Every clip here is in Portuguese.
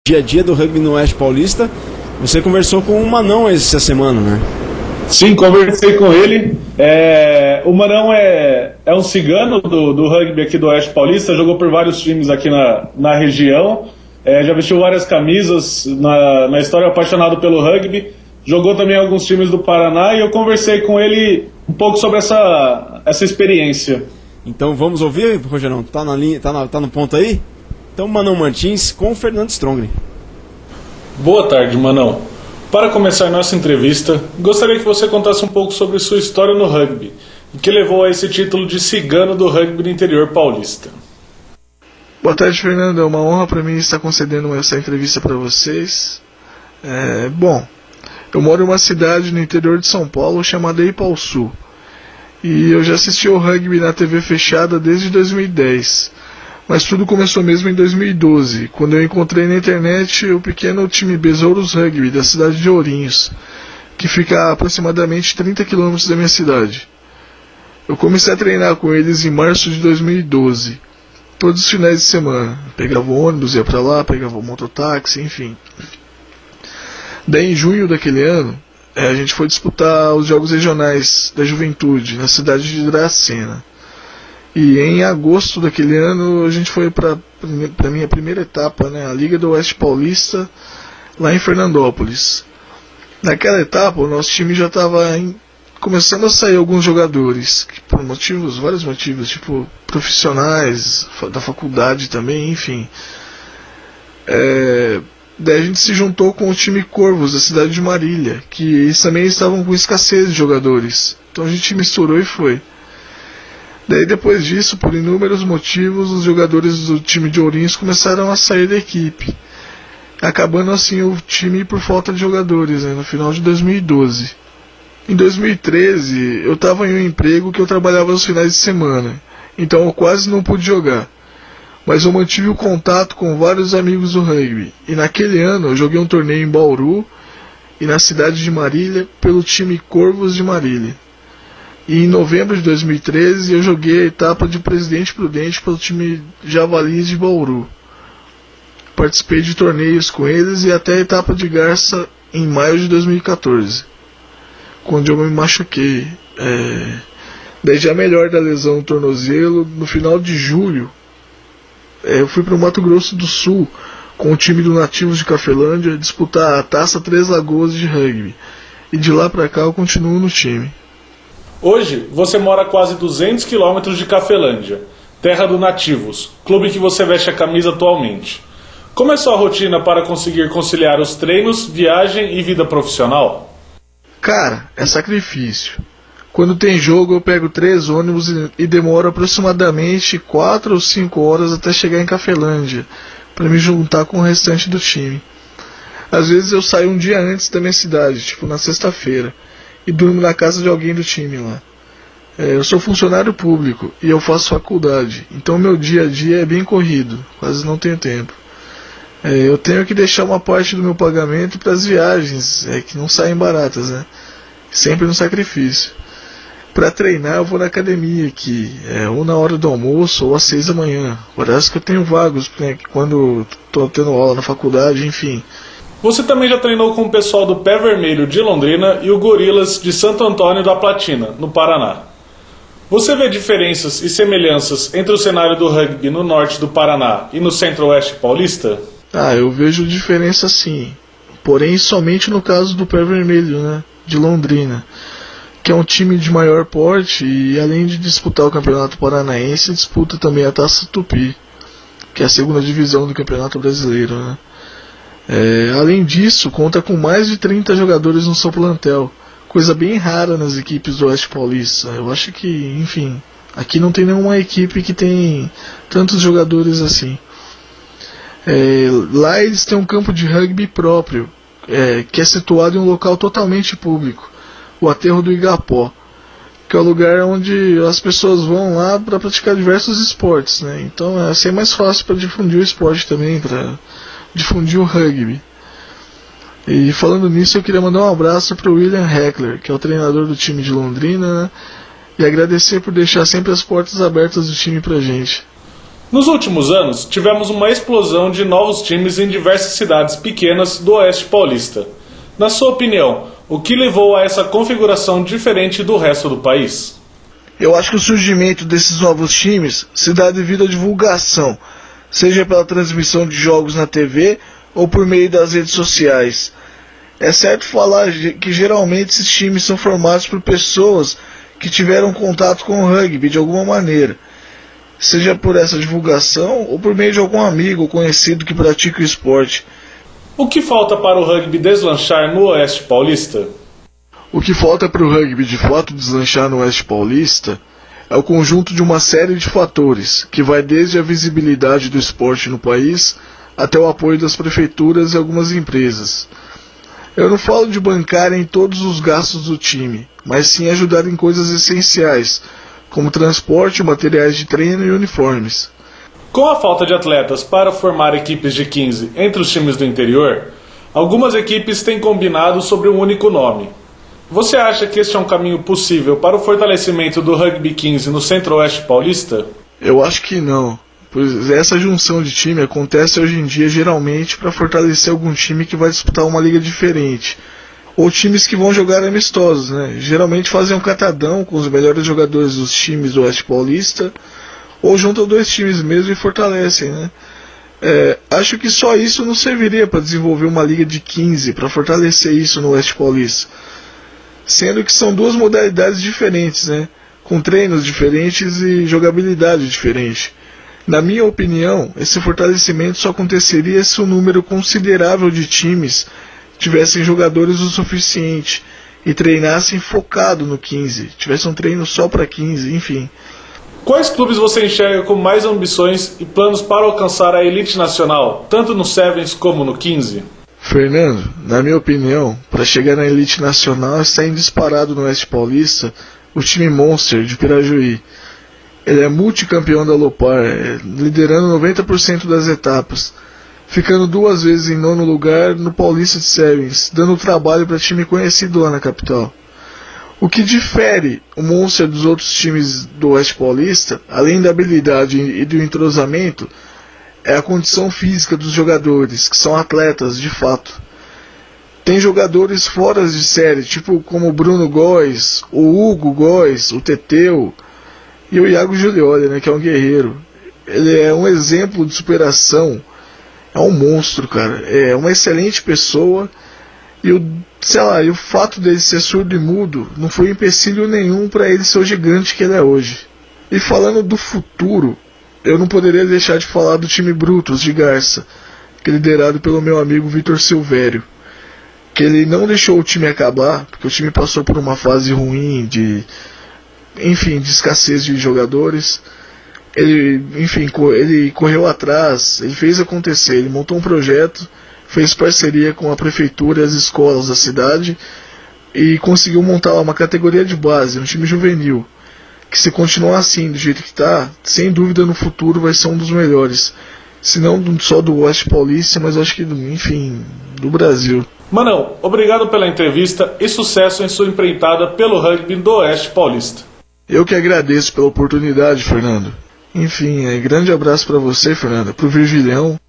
dia a dia do rugby no Oeste Paulista. Você conversou com o Manão essa semana, né? Sim, conversei com ele. O Manão é um cigano do rugby aqui do Oeste Paulista, jogou por vários times aqui na região, já vestiu várias camisas na história, apaixonado pelo rugby, jogou também em alguns times do Paraná, e eu conversei com ele um pouco sobre essa experiência. Então vamos ouvir, Rogerão? Tá na linha, tá no ponto aí? Então, Manão Martins com o Fernando Strongly. Boa tarde, Manão. Para começar nossa entrevista, gostaria que você contasse um pouco sobre sua história no rugby, e que levou a esse título de cigano do rugby do interior paulista. Boa tarde, Fernando. É uma honra para mim estar concedendo essa entrevista para vocês. Bom, eu moro em uma cidade no interior de São Paulo chamada Ipaussu. E eu já assisti ao rugby na TV fechada desde 2010. Mas tudo começou mesmo em 2012, quando eu encontrei na internet o pequeno time Besouros Rugby da cidade de Ourinhos, que fica a aproximadamente 30 km da minha cidade. Eu comecei a treinar com eles em março de 2012, todos os finais de semana. Pegava o ônibus, ia pra lá, pegava o mototáxi, enfim. Daí em junho daquele ano, a gente foi disputar os Jogos Regionais da Juventude, na cidade de Dracena. E em agosto daquele ano a gente foi para a minha primeira etapa, né, a Liga do Oeste Paulista, lá em Fernandópolis. Naquela etapa o nosso time já estava começando a sair alguns jogadores, por vários motivos, tipo profissionais, da faculdade também, enfim. Daí a gente se juntou com o time Corvos da cidade de Marília, que eles também estavam com escassez de jogadores. Então a gente misturou e foi. Daí depois disso, por inúmeros motivos, os jogadores do time de Ourinhos começaram a sair da equipe, acabando assim o time por falta de jogadores, né, no final de 2012. Em 2013 eu estava em um emprego que eu trabalhava nos finais de semana, então eu quase não pude jogar, mas eu mantive o contato com vários amigos do rugby, e naquele ano eu joguei um torneio em Bauru e na cidade de Marília pelo time Corvos de Marília. E em novembro de 2013 eu joguei a etapa de Presidente Prudente pelo time Javalis de Bauru. Participei de torneios com eles e até a etapa de Garça em maio de 2014, quando eu me machuquei. Daí já melhor da lesão no tornozelo, no final de julho, eu fui para o Mato Grosso do Sul com o time do Nativos de Cafelândia disputar a Taça Três Lagoas de rugby. E de lá para cá eu continuo no time. Hoje, você mora a quase 200 km de Cafelândia, terra do Nativos, clube que você veste a camisa atualmente. Como é sua rotina para conseguir conciliar os treinos, viagem e vida profissional? Cara, é sacrifício. Quando tem jogo eu pego 3 ônibus e demoro aproximadamente 4 ou 5 horas até chegar em Cafelândia, para me juntar com o restante do time. Às vezes eu saio um dia antes da minha cidade, tipo na sexta-feira, e durmo na casa de alguém do time lá. Eu sou funcionário público e eu faço faculdade, então meu dia a dia é bem corrido, quase não tenho tempo. Eu tenho que deixar uma parte do meu pagamento para as viagens, que não saem baratas, né? Sempre no sacrifício. Para treinar eu vou na academia aqui, ou na hora do almoço ou às 6 da manhã, horários que eu tenho vagos, né, quando estou tendo aula na faculdade, enfim. Você também já treinou com o pessoal do Pé Vermelho de Londrina e o Gorilas de Santo Antônio da Platina, no Paraná. Você vê diferenças e semelhanças entre o cenário do rugby no norte do Paraná e no centro-oeste paulista? Eu vejo diferença sim, porém somente no caso do Pé Vermelho, né, de Londrina, que é um time de maior porte e além de disputar o Campeonato Paranaense, disputa também a Taça Tupi, que é a segunda divisão do Campeonato Brasileiro, né. Além disso, conta com mais de 30 jogadores no seu plantel, coisa bem rara nas equipes do Oeste Paulista. Eu acho que, enfim, aqui não tem nenhuma equipe que tem tantos jogadores assim. Lá eles têm um campo de rugby próprio, que é situado em um local totalmente público, o Aterro do Igapó, que é o lugar onde as pessoas vão lá para praticar diversos esportes, né? Então assim é mais fácil para difundir o esporte também, para difundir o rugby. E falando nisso, eu queria mandar um abraço para o William Heckler, que é o treinador do time de Londrina, né? E agradecer por deixar sempre as portas abertas do time pra gente. Nos últimos anos, tivemos uma explosão de novos times em diversas cidades pequenas do Oeste Paulista. Na sua opinião, o que levou a essa configuração diferente do resto do país? Eu acho que o surgimento desses novos times se dá devido à divulgação, seja pela transmissão de jogos na TV ou por meio das redes sociais. É certo falar que geralmente esses times são formados por pessoas que tiveram contato com o rugby de alguma maneira, seja por essa divulgação ou por meio de algum amigo ou conhecido que pratica o esporte. O que falta para o rugby deslanchar no Oeste Paulista? O que falta para o rugby de fato deslanchar no Oeste Paulista é o conjunto de uma série de fatores, que vai desde a visibilidade do esporte no país até o apoio das prefeituras e algumas empresas. Eu não falo de bancarem todos os gastos do time, mas sim ajudar em coisas essenciais, como transporte, materiais de treino e uniformes. Com a falta de atletas para formar equipes de 15 entre os times do interior, algumas equipes têm combinado sobre um único nome. Você acha que este é um caminho possível para o fortalecimento do Rugby 15 no Centro-Oeste Paulista? Eu acho que não, pois essa junção de time acontece hoje em dia geralmente para fortalecer algum time que vai disputar uma liga diferente, ou times que vão jogar amistosos, né? Geralmente fazem um catadão com os melhores jogadores dos times do Oeste Paulista, ou juntam dois times mesmo e fortalecem, né? Acho que só isso não serviria para desenvolver uma liga de 15, para fortalecer isso no Oeste Paulista. Sendo que são duas modalidades diferentes, né? Com treinos diferentes e jogabilidade diferente. Na minha opinião, esse fortalecimento só aconteceria se um número considerável de times tivessem jogadores o suficiente e treinassem focado no 15, tivesse um treino só para 15, enfim. Quais clubes você enxerga com mais ambições e planos para alcançar a elite nacional, tanto no Sevens como no 15? Fernando, na minha opinião, para chegar na elite nacional está em disparado no Oeste Paulista o time Monster de Pirajuí. Ele é multicampeão da Lopar, liderando 90% das etapas, ficando 2 vezes em 9º lugar no Paulista de Sevens, dando trabalho para time conhecido lá na capital. O que difere o Monster dos outros times do Oeste Paulista, além da habilidade e do entrosamento, é a condição física dos jogadores, que são atletas de fato. Tem jogadores fora de série, tipo como o Bruno Góes, o Hugo Góes, o Teteu e o Iago Giulioli, né, que é um guerreiro. Ele é um exemplo de superação, é um monstro, cara, é uma excelente pessoa e o fato dele ser surdo e mudo não foi empecilho nenhum para ele ser o gigante que ele é hoje. E falando do futuro, eu não poderia deixar de falar do time Brutus de Garça, que é liderado pelo meu amigo Vitor Silvério, que ele não deixou o time acabar, porque o time passou por uma fase ruim de escassez de jogadores. Ele correu atrás, ele fez acontecer, ele montou um projeto, fez parceria com a prefeitura e as escolas da cidade e conseguiu montar uma categoria de base, um time juvenil, que se continuar assim, do jeito que está, sem dúvida no futuro vai ser um dos melhores. Se não só do Oeste Paulista, mas acho que, do Brasil. Manão, obrigado pela entrevista e sucesso em sua empreitada pelo rugby do Oeste Paulista. Eu que agradeço pela oportunidade, Fernando. Enfim, grande abraço para você, Fernando, pro Virgilhão.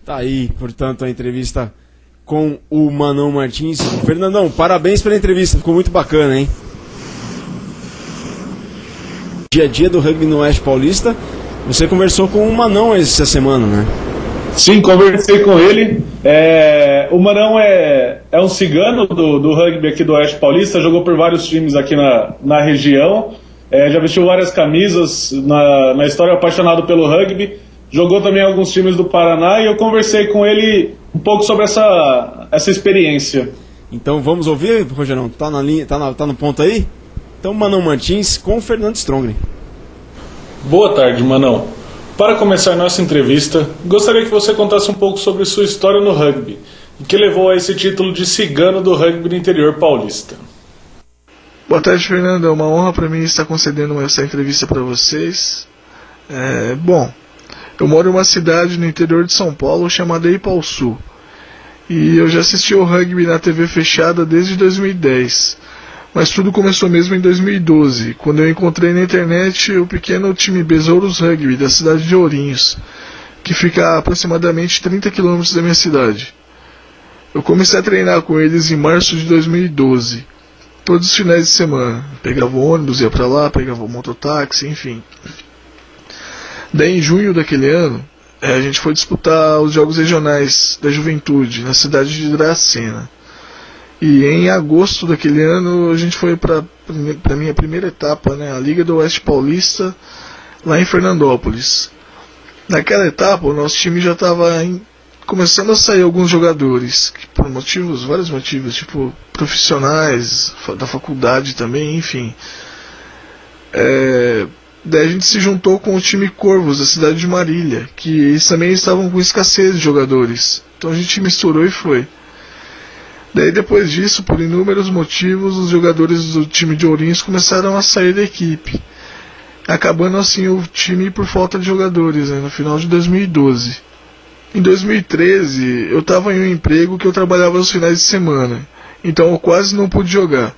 Tá aí, portanto, a entrevista com o Manão Martins. Fernandão, parabéns pela entrevista, ficou muito bacana, hein? Dia a dia do rugby no Oeste Paulista. Você conversou com o Manão essa semana, né? Sim, conversei com ele. O Manão é um cigano do rugby aqui do Oeste Paulista, jogou por vários times aqui na região, já vestiu várias camisas na história, apaixonado pelo rugby, jogou também em alguns times do Paraná e eu conversei com ele um pouco sobre essa experiência. Então vamos ouvir, Rogerão? Tá na linha, tá no ponto aí? Então, Manão Martins com o Fernando Strongren. Boa tarde, Manão. Para começar nossa entrevista, gostaria que você contasse um pouco sobre sua história no rugby e que levou a esse título de cigano do rugby do interior paulista. Boa tarde, Fernando. É uma honra para mim estar concedendo essa entrevista para vocês. Bom, eu moro em uma cidade no interior de São Paulo chamada Ipaussu. E eu já assisti ao rugby na TV fechada desde 2010. Mas tudo começou mesmo em 2012, quando eu encontrei na internet o pequeno time Besouros Rugby da cidade de Ourinhos, que fica a aproximadamente 30 km da minha cidade. Eu comecei a treinar com eles em março de 2012, todos os finais de semana. Pegava o ônibus, ia pra lá, pegava o mototáxi, enfim. Daí em junho daquele ano, a gente foi disputar os Jogos Regionais da Juventude, na cidade de Dracena. E em agosto daquele ano, a gente foi para a minha primeira etapa, né, a Liga do Oeste Paulista, lá em Fernandópolis. Naquela etapa, o nosso time já estava começando a sair alguns jogadores, que por vários motivos, tipo profissionais, da faculdade também, enfim. Daí a gente se juntou com o time Corvos da cidade de Marília, que eles também estavam com escassez de jogadores. Então a gente misturou e foi. Daí depois disso, por inúmeros motivos, os jogadores do time de Ourinhos começaram a sair da equipe, acabando assim o time por falta de jogadores, né, no final de 2012. Em 2013, eu estava em um emprego que eu trabalhava nos finais de semana, então eu quase não pude jogar.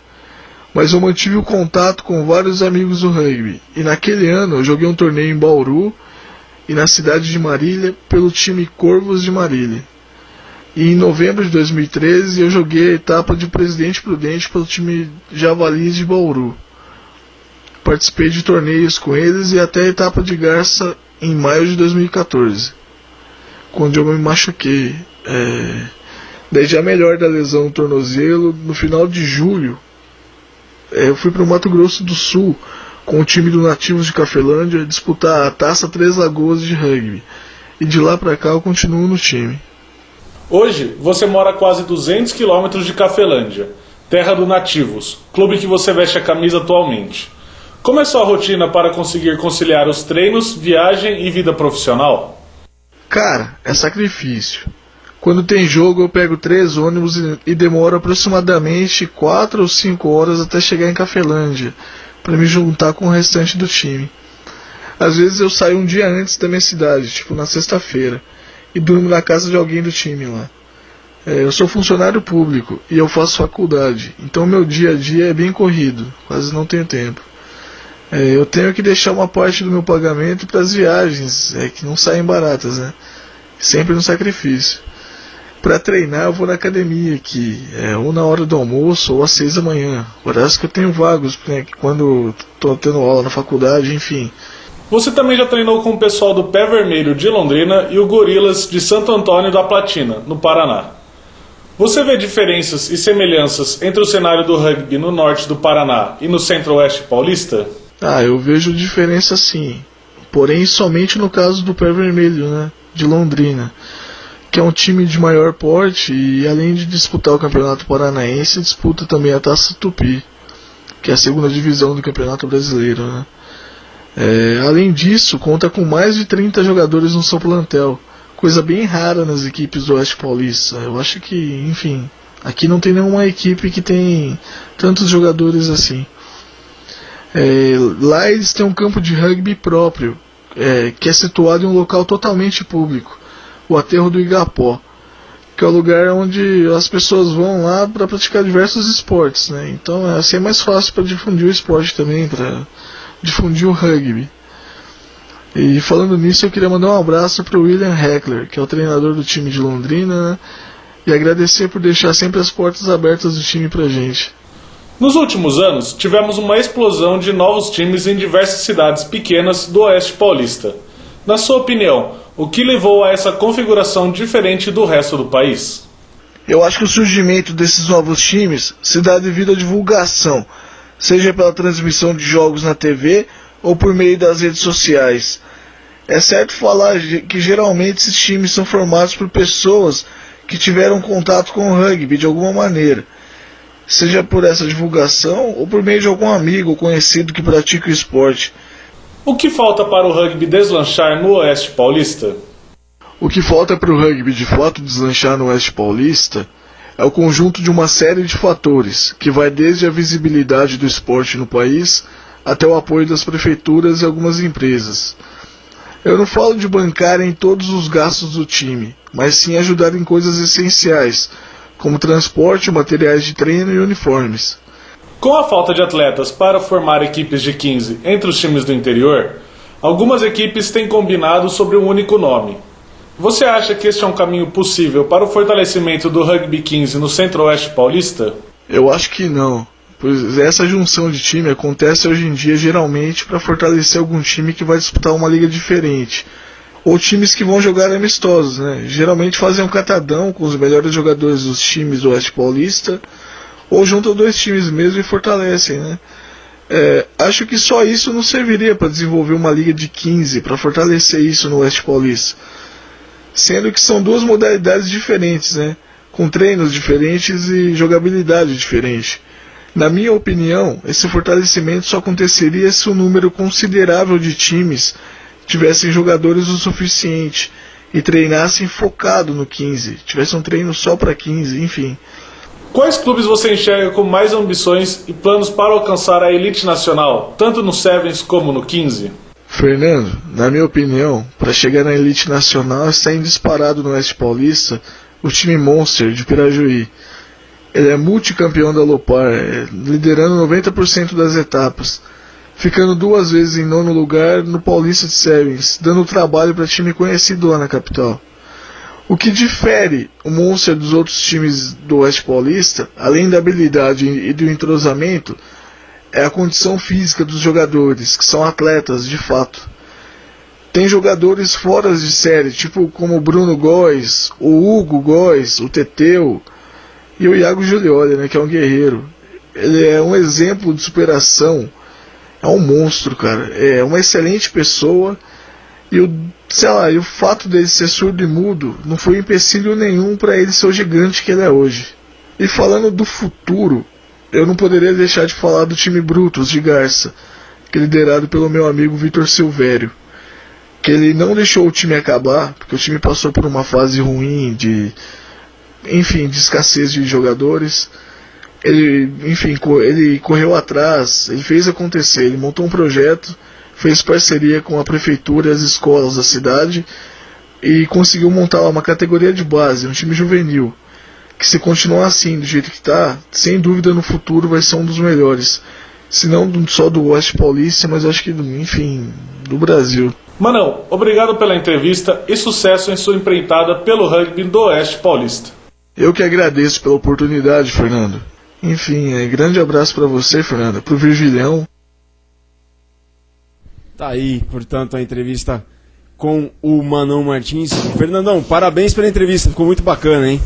Mas eu mantive o contato com vários amigos do rugby, e naquele ano eu joguei um torneio em Bauru e na cidade de Marília pelo time Corvos de Marília. E em novembro de 2013 eu joguei a etapa de Presidente Prudente pelo time Javalis de Bauru. Participei de torneios com eles e até a etapa de Garça em maio de 2014, quando eu me machuquei. Daí já melhor da lesão no tornozelo, no final de julho, eu fui para o Mato Grosso do Sul com o time do Nativos de Cafelândia disputar a Taça Três Lagoas de rugby. E de lá para cá eu continuo no time. Hoje, você mora a quase 200 km de Cafelândia, terra do Nativos, clube que você veste a camisa atualmente. Como é sua rotina para conseguir conciliar os treinos, viagem e vida profissional? Cara, é sacrifício. Quando tem jogo eu pego 3 ônibus e demoro aproximadamente 4 ou 5 horas até chegar em Cafelândia, para me juntar com o restante do time. Às vezes eu saio um dia antes da minha cidade, tipo na sexta-feira, e durmo na casa de alguém do time lá. Eu sou funcionário público e eu faço faculdade, então meu dia a dia é bem corrido, quase não tenho tempo. Eu tenho que deixar uma parte do meu pagamento para as viagens, que não saem baratas, né? Sempre no sacrifício. Para treinar eu vou na academia, que ou na hora do almoço ou às 6 da manhã, horários que eu tenho vagos, né, quando estou tendo aula na faculdade, enfim. Você também já treinou com o pessoal do Pé Vermelho de Londrina e o Gorilas de Santo Antônio da Platina, no Paraná. Você vê diferenças e semelhanças entre o cenário do rugby no norte do Paraná e no centro-oeste paulista? Eu vejo diferença sim, porém somente no caso do Pé Vermelho, né, de Londrina, que é um time de maior porte e além de disputar o Campeonato Paranaense, disputa também a Taça Tupi, que é a segunda divisão do Campeonato Brasileiro, né. Além disso, conta com mais de 30 jogadores no seu plantel, coisa bem rara nas equipes do Oeste Paulista. Eu acho que, enfim, aqui não tem nenhuma equipe que tem tantos jogadores assim. Lá eles têm um campo de rugby próprio, que é situado em um local totalmente público, o Aterro do Igapó, que é o lugar onde as pessoas vão lá para praticar diversos esportes, né? Então assim é mais fácil para difundir o esporte também, para difundir o rugby. E falando nisso, eu queria mandar um abraço para o William Heckler, que é o treinador do time de Londrina, né? E agradecer por deixar sempre as portas abertas do time pra gente. Nos últimos anos, tivemos uma explosão de novos times em diversas cidades pequenas do Oeste Paulista. Na sua opinião, o que levou a essa configuração diferente do resto do país? Eu acho que o surgimento desses novos times se dá devido à divulgação, seja pela transmissão de jogos na TV ou por meio das redes sociais. É certo falar que geralmente esses times são formados por pessoas que tiveram contato com o rugby de alguma maneira, seja por essa divulgação ou por meio de algum amigo ou conhecido que pratica o esporte. O que falta para o rugby deslanchar no Oeste Paulista? O que falta para o rugby de fato deslanchar no Oeste Paulista é o conjunto de uma série de fatores, que vai desde a visibilidade do esporte no país até o apoio das prefeituras e algumas empresas. Eu não falo de bancar em todos os gastos do time, mas sim ajudar em coisas essenciais, como transporte, materiais de treino e uniformes. Com a falta de atletas para formar equipes de 15 entre os times do interior, algumas equipes têm combinado sobre um único nome. Você acha que este é um caminho possível para o fortalecimento do rugby 15 no Centro-Oeste paulista? Eu acho que não, pois essa junção de time acontece hoje em dia geralmente para fortalecer algum time que vai disputar uma liga diferente, ou times que vão jogar amistosos, né? Geralmente fazem um catadão com os melhores jogadores dos times do Oeste Paulista, ou juntam dois times mesmo e fortalecem, né? Acho que só isso não serviria para desenvolver uma liga de 15, para fortalecer isso no Oeste Paulista. Sendo que são duas modalidades diferentes, né? Com treinos diferentes e jogabilidade diferente. Na minha opinião, esse fortalecimento só aconteceria se um número considerável de times tivessem jogadores o suficiente e treinassem focado no 15, tivesse um treino só para 15, enfim. Quais clubes você enxerga com mais ambições e planos para alcançar a elite nacional, tanto no Sevens como no 15? Fernando, na minha opinião, para chegar na elite nacional está em disparado no Oeste Paulista o time Monster de Pirajuí. Ele é multicampeão da Lopar, liderando 90% das etapas, ficando 2 vezes em 9º lugar no Paulista de Sevens, dando trabalho para time conhecido lá na capital. O que difere o Monster dos outros times do Oeste Paulista, além da habilidade e do entrosamento, é a condição física dos jogadores, que são atletas de fato. Tem jogadores fora de série, tipo como o Bruno Góes, o Hugo Góes, o Teteu e o Iago Giulioli, né, que é um guerreiro. Ele é um exemplo de superação, é um monstro, cara. É uma excelente pessoa e o fato dele ser surdo e mudo não foi empecilho nenhum para ele ser o gigante que ele é hoje. E falando do futuro, eu não poderia deixar de falar do time Brutus de Garça, que é liderado pelo meu amigo Vitor Silvério, que ele não deixou o time acabar, porque o time passou por uma fase ruim de escassez de jogadores. Ele correu atrás, ele fez acontecer, ele montou um projeto, fez parceria com a prefeitura e as escolas da cidade e conseguiu montar uma categoria de base, um time juvenil, que se continuar assim, do jeito que está, sem dúvida no futuro vai ser um dos melhores. Se não só do Oeste Paulista, mas acho que, do Brasil. Manão, obrigado pela entrevista e sucesso em sua empreitada pelo rugby do Oeste Paulista. Eu que agradeço pela oportunidade, Fernando. Enfim, grande abraço para você, Fernando, pro Virgilhão. Tá aí, portanto, a entrevista com o Manão Martins. Fernandão, parabéns pela entrevista, ficou muito bacana, hein?